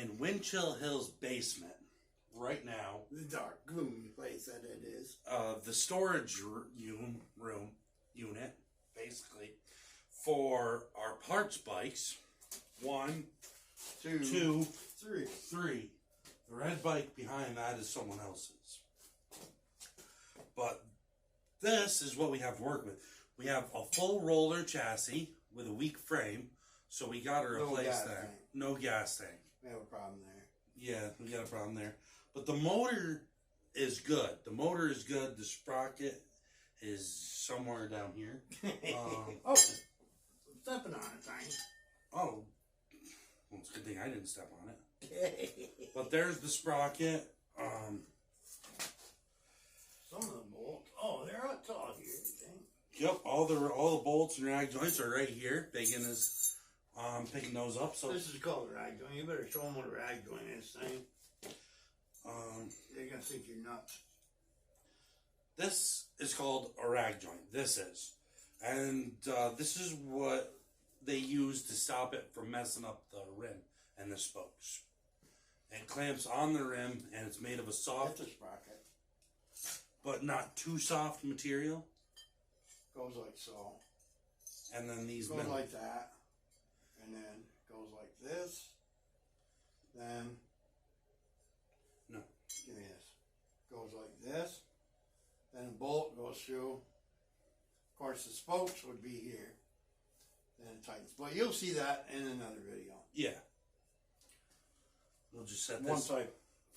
in Windchill Hill's basement right now. The dark, gloomy place that it is. The storage unit, basically, for our parts bikes. 1, 2, 3. The red bike behind that is someone else's. But this is what we have to work with. We have a full roller chassis with a weak frame, so we got to replace that. No gas tank. We have a problem there. Yeah, we got a problem there. But the motor is good. The motor is good. The sprocket is somewhere down here. Oh, stepping on it, Tiny. Oh, well, it's a good thing I didn't step on it. But there's the sprocket. Some of the bolts. Oh, they're up top here, I think. Yep, all the bolts and rag joints are right here. Bacon is picking those up. So this is called a rag joint. You better show them what a rag joint is, thing. They're gonna think you're nuts. This is called a rag joint. This is, and this is what they use to stop it from messing up the rim and the spokes. It clamps on the rim, and it's made of a soft, That's a sprocket. but not too soft material. Goes like so. And then these goes like that, and then goes like this. Then no, give me this. Goes like this. Then a bolt goes through. Of course, the spokes would be here. Then it tightens. But you'll see that in another video. Yeah. We'll just set this. Once I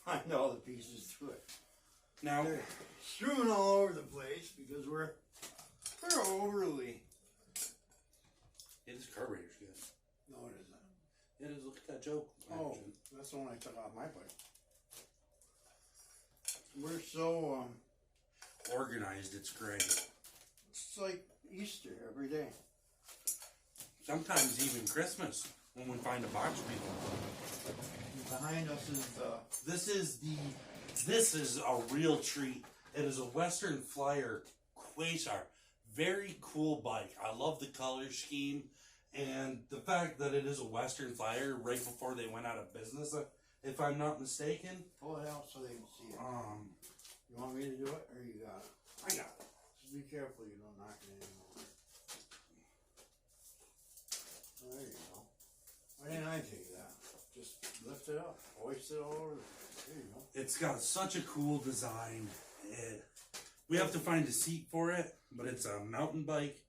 find all the pieces to it. Now, they're strewn all over the place because we're overly. Yeah, this carburetor's good. No, it isn't. It is. Look at that joke. Oh, that's the one I took off my bike. We're so organized. It's great. It's like Easter every day. Sometimes even Christmas when we find a box people. Behind us is This is a real treat. It is a Western Flyer Quasar. Very cool bike. I love the color scheme and the fact that it is a Western Flyer right before they went out of business, if I'm not mistaken. Pull it out so they can see it. You want me to do it or you got it? I got it. Just be careful you don't knock it anymore. There you go. Why didn't I take that? Just lift it up. Hoist it all over. There you go. It's got such a cool design. We have to find a seat for it, but it's a mountain bike.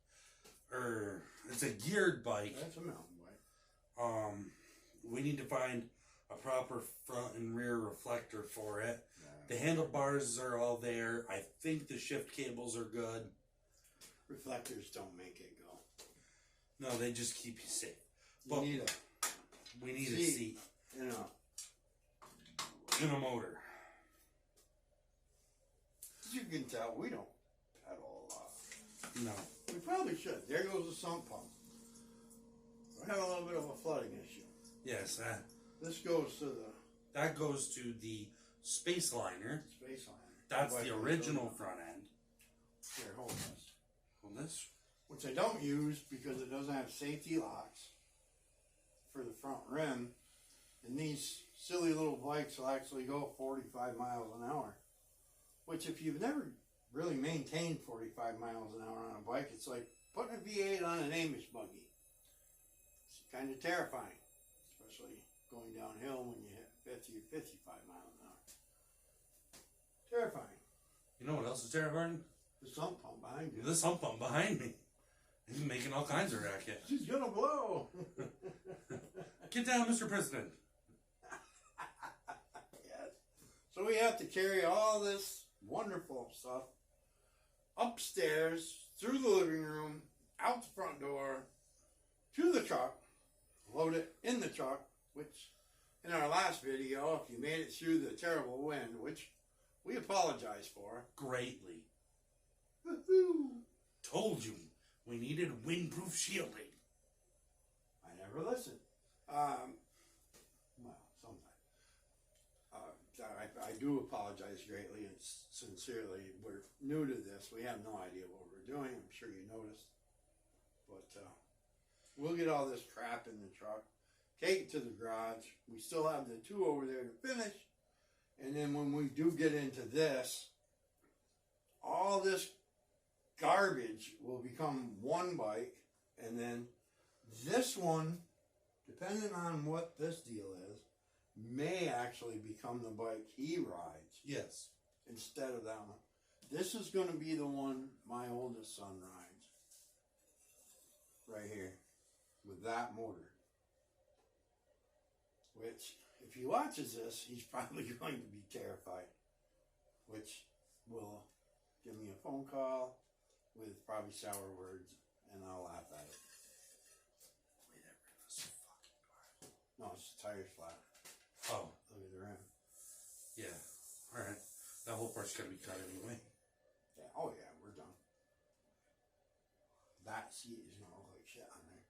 Or it's a geared bike. That's a mountain bike. We need to find a proper front and rear reflector for it. The handlebars are all there. I think the shift cables are good. Reflectors don't make it go. No, they just keep you safe. But we need a seat. In a motor. As you can tell, we don't pedal a lot. No. We probably should. There goes the sump pump. We're having a little bit of a flooding issue. Yes, this goes to the... That goes to the Space Liner. Space Liner. That's the original front end. Here, hold this. Hold this. Which I don't use because it doesn't have safety locks for the front rim. And these silly little bikes will actually go 45 miles an hour. Which if you've never really maintained 45 miles an hour on a bike, it's like putting a V8 on an Amish buggy. It's kind of terrifying. Especially going downhill when you hit 50 or 55 miles an hour. Terrifying. You know what else is terrifying? The sump pump behind you. The sump pump behind me. He's making all kinds of racket. She's gonna blow. Get down, Mr. President. Yes. So we have to carry all this wonderful stuff upstairs, through the living room, out the front door, to the truck, load it in the truck, which in our last video, if you made it through the terrible wind, which we apologize for. Greatly. Woohoo! Told you we needed windproof shielding. I never listened. Well, sometimes. I do apologize greatly and sincerely. We're new to this. We have no idea what we're doing. I'm sure you noticed. But we'll get all this crap in the truck. take it to the garage. We still have the 2 over there to finish. And then when we do get into this, all this garbage will become one bike. And then this one, depending on what this deal is, may actually become the bike he rides. Yes. Instead of that one. This is going to be the one my oldest son rides. Right here. With that motor. Which, if he watches this, he's probably going to be terrified. Which will give me a phone call with probably sour words, and I'll laugh at it. Wait, that rim is so fucking hard. No, it's the tire's flat. Oh. Look at the rim. Yeah. Alright. That whole part's gotta be cut anyway. Yeah. Oh yeah, we're done. That seat is gonna look like shit on there.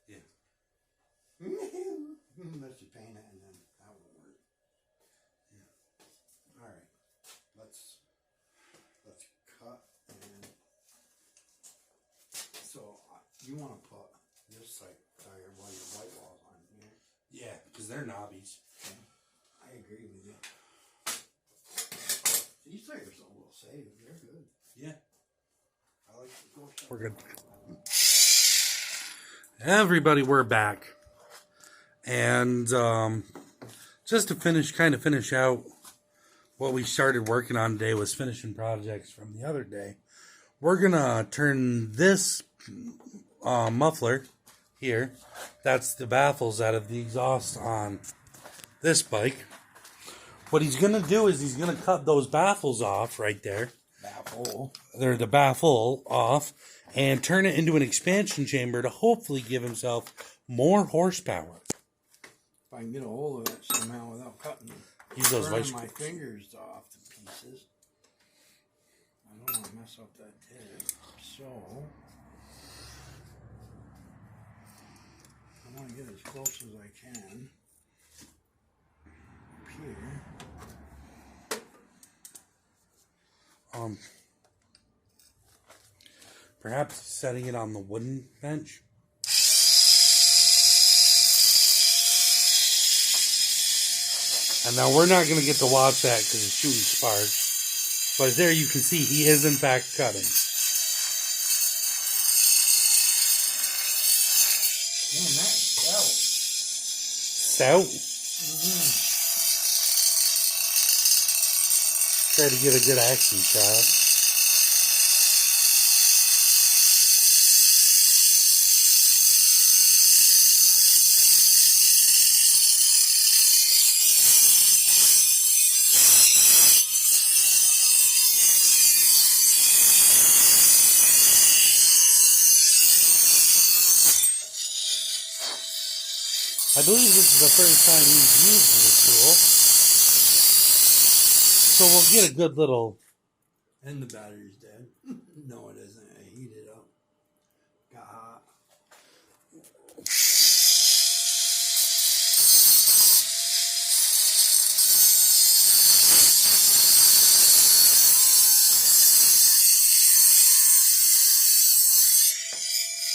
Yeah. Unless you paint it, and then that won't work. Yeah. Alright. Let's cut and so you wanna put this tire while your white wall's on here. Yeah, because they're knobbies. I agree with you. These tires are will save. They're good. Yeah. I like the go. We're good. Everybody, we're back. And just to finish out what we started working on today was finishing projects from the other day. We're going to turn this muffler here, that's the baffles out of the exhaust on this bike. What he's going to do is he's going to cut those baffles off right there. Baffle. They're the baffle off and turn it into an expansion chamber to hopefully give himself more horsepower. If I can get a hold of it somehow without cutting Use those burning vice my grips. fingers off to pieces. I don't want to mess up that tip. So I want to get as close as I can up here. Perhaps setting it on the wooden bench. And now we're not going to get to watch that because it's shooting sparks. But there you can see he is in fact cutting. Man, that's stout. Stout. Try to get a good action shot. I believe this is the first time he's used this tool. So we'll get a good little... And the battery's dead. No, it isn't. I heat it up. Got hot.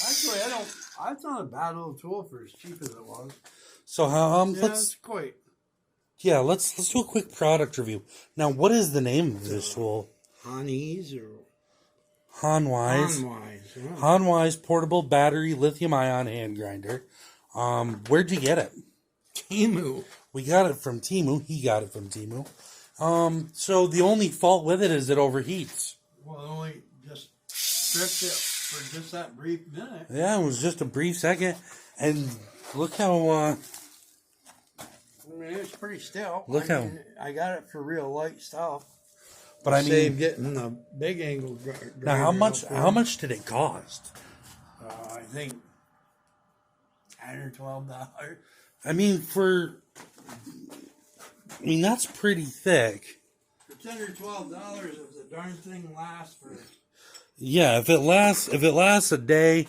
Actually, that's not a bad little tool for as cheap as it was. So It's quite. let's do a quick product review. Now, what is the name of this tool? Hanwise or Hanwise. Hanwise. Yeah. Hanwise portable battery lithium ion hand grinder. Where'd you get it? Temu. We got it from Temu. He got it from Temu. So the only fault with it is it overheats. Well, it only just stripped it for just that brief minute. Yeah, it was just a brief second. And look how... I mean, it's pretty stout. I got it for real light stuff. But I mean... Save getting the big angle Now, how much did it cost? I think $10 or $12. I mean, that's pretty thick. For $10 or $12, if the darn thing lasts for... Yeah, if it lasts a day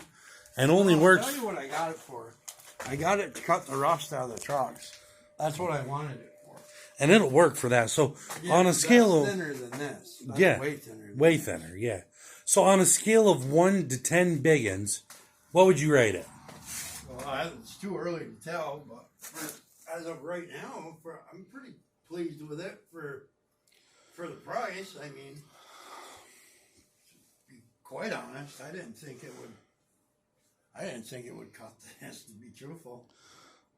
and only works... I'll tell you what I got it for. I got it to cut the rust out of the trucks. That's what I wanted it for. And it'll work for that. So on a scale of... thinner than this. That's yeah, way thinner. Way thinner, yeah. So on a scale of 1 to 10 biggins, what would you rate it? Well, it's too early to tell, but as of right now, I'm pretty pleased with it for the price. I mean, to be quite honest, I didn't think it would cut this, to be truthful.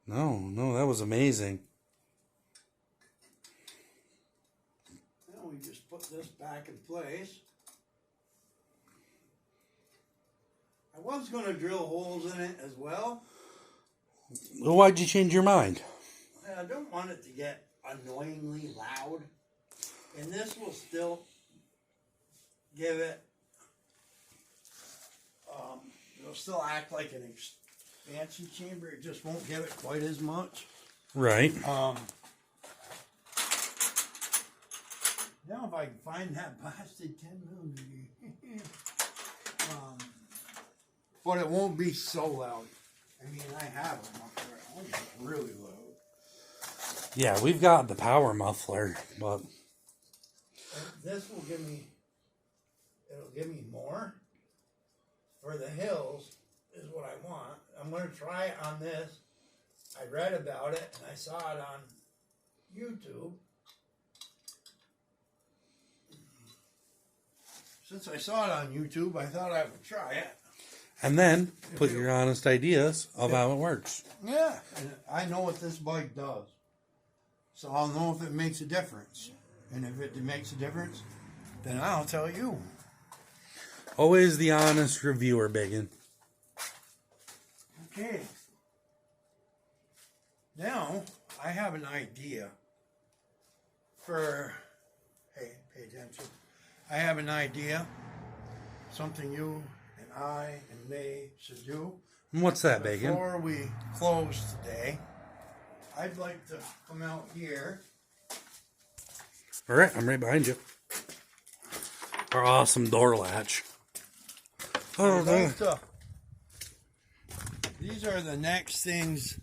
No, that was amazing. Now we just put this back in place. I was going to drill holes in it as well. Well, why'd you change your mind? I don't want it to get annoyingly loud. And this will still give it, it'll still act like an expansion chamber. It just won't give it quite as much. Right. Now if I can find that blasted 10 millimeter. But it won't be so loud. I mean, I have them up there at home, but really loud. Yeah, we've got the power muffler, but This will give me, it'll give me more. For the hills is what I want. I'm going to try it on this. I read about it and I saw it on YouTube. Since I saw it on YouTube, I thought I would try it. and then put your honest ideas of how it works. Yeah, and I know what this bike does. So I'll know if it makes a difference. And if it makes a difference, then I'll tell you. Always the honest reviewer, Biggin. Okay. Now, I have an idea for, hey, pay attention. I have an idea, something you and I and May should do. What's that, Biggin? Before we close today, I'd like to come out here. All right, I'm right behind you. Our awesome door latch. Oh, These are the next things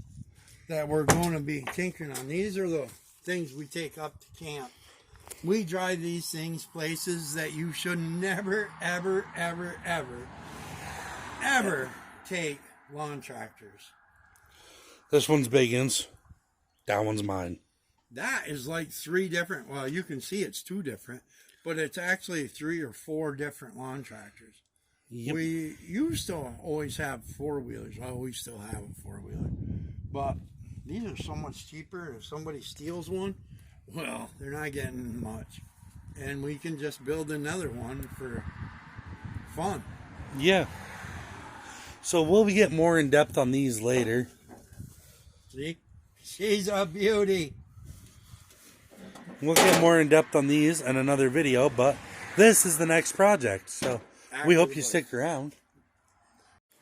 that we're going to be tinkering on. These are the things we take up to camp. We drive these things places that you should never, ever, ever, ever, ever take lawn tractors. This one's Biggin's. That one's mine. That is like 3 different, well, you can see it's 2 different, but it's actually 3 or 4 different lawn tractors. Yep. We used to always have 4-wheelers. Well, we still have a 4-wheeler. But these are so much cheaper. If somebody steals one, well, they're not getting much. And we can just build another one for fun. Yeah. So we'll get more in depth on these later. See? She's a beauty. We'll get more in depth on these in another video, but this is the next project. So we hope you stick around.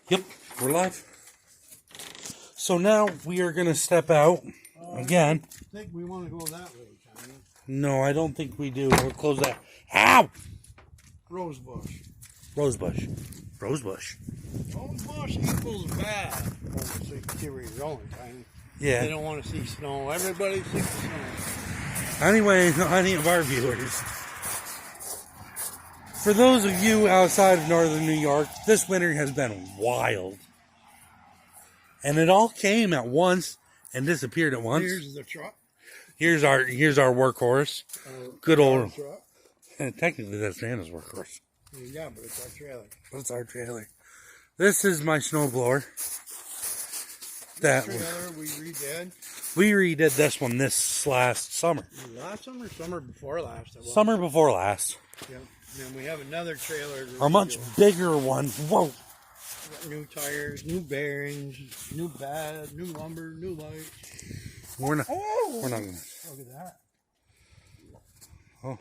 Yep, we're live. So now we are going to step out again. I think we want to go that way, Tommy. No, I don't think we do. We'll close that. Ow! Rosebush. Rosebush. Rosebush. Rosebush equals bad. Oh, so you can see where you're going, Tommy. Yeah. They don't want to see snow. Everybody sees snow. Anyway, any of our viewers. For those of you outside of northern New York, this winter has been wild. And it all came at once and disappeared at once. Here's the truck. Here's our workhorse. Good old. Truck. Technically, that's Nana's workhorse. Yeah, but it's our trailer. But it's our trailer. This is my snowblower. That Trailer we redid. we redid this one this last summer. Last summer, summer before last. Summer before last. Yeah. And we have another trailer. A much bigger one. Whoa. Got new tires, new bearings, new bed, new lumber, new lights. We're not. Oh! We're not gonna. Look at that. Oh.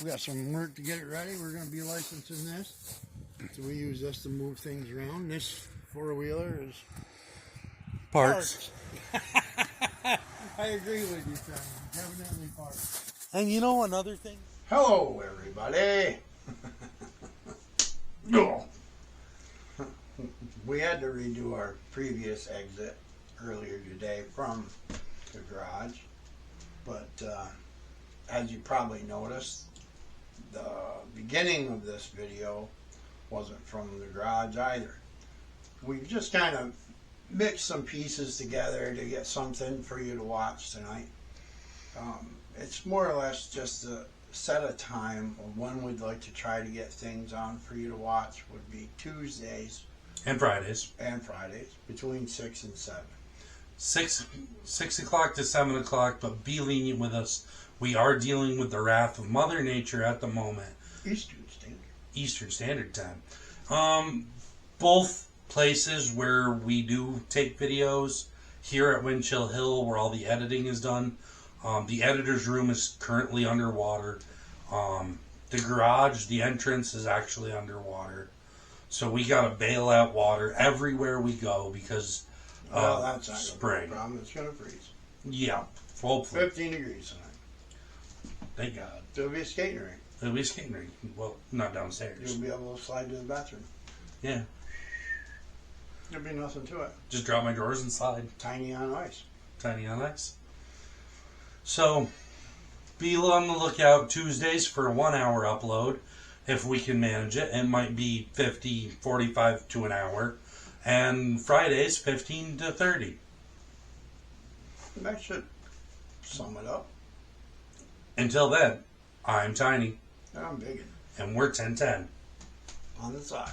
We got some work to get it ready. We're going to be licensing this. So we use this to move things around. This 4-wheeler is Parts. I agree with you, Tom. Definitely parts. And you know another thing? Hello, everybody. We had to redo our previous exit earlier today from the garage. But as you probably noticed, the beginning of this video wasn't from the garage either. we've just kind of mixed some pieces together to get something for you to watch tonight. It's more or less just a set a time of when we'd like to try to get things on for you to watch. Would be Tuesdays And Fridays. between 6 and 7. 6 o'clock to 7 o'clock, but be lenient with us. We are dealing with the wrath of Mother Nature at the moment. Eastern Standard Time. Both places where we do take videos, here at Windchill Hill, where all the editing is done. The editor's room is currently underwater. The garage, the entrance is actually underwater. So we gotta bail out water everywhere we go because That's not spring. gonna be a problem. It's gonna freeze. Yeah, hopefully. 15 degrees tonight. Thank God. There'll be a skating rink. It'll be a skating rink. Well, not downstairs. You'll be able to slide to the bathroom. Yeah. There'll be nothing to it. Just drop my drawers and slide. Tiny on ice. Tiny on ice. So, be on the lookout Tuesdays for a 1 hour upload. If we can manage it. It might be 50, 45 to an hour. And Fridays, 15 to 30. That should sum it up. Until then, I'm Tiny. And I'm big And we're 1010. on the side.